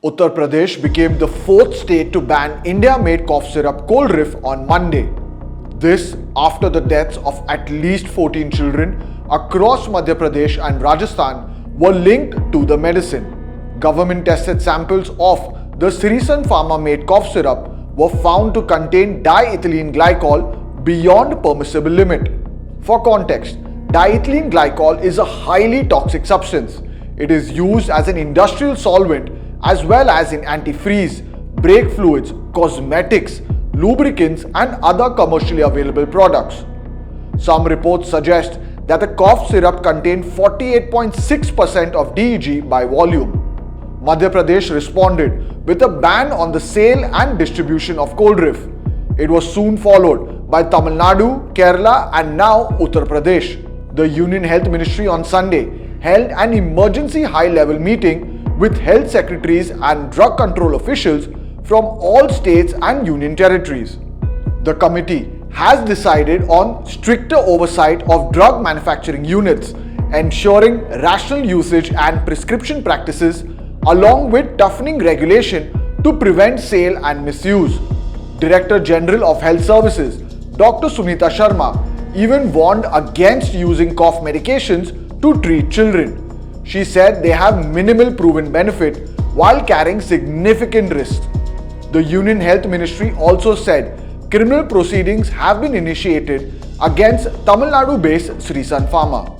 Uttar Pradesh became the fourth state to ban India-made cough syrup Coldrif on Monday. This after the deaths of at least 14 children across Madhya Pradesh and Rajasthan were linked to the medicine. Government tested samples of the Pharma-made cough syrup were found to contain diethylene glycol beyond permissible limit. For context, diethylene glycol is a highly toxic substance. It is used as an industrial solvent as well as in antifreeze, brake fluids, cosmetics, lubricants and other commercially available products. Some reports suggest that the cough syrup contained 48.6% of DEG by volume. Madhya Pradesh responded with a ban on the sale and distribution of Coldrif. It was soon followed by Tamil Nadu, Kerala and now Uttar Pradesh. The Union Health Ministry on Sunday held an emergency high-level meeting with health secretaries and drug control officials from all states and union territories. The committee has decided on stricter oversight of drug manufacturing units, ensuring rational usage and prescription practices, along with toughening regulation to prevent sale and misuse. Director General of Health Services, Dr. Sunita Sharma, even warned against using cough medications to treat children. She said they have minimal proven benefit while carrying significant risks. The Union Health Ministry also said criminal proceedings have been initiated against Tamil Nadu-based Pharma.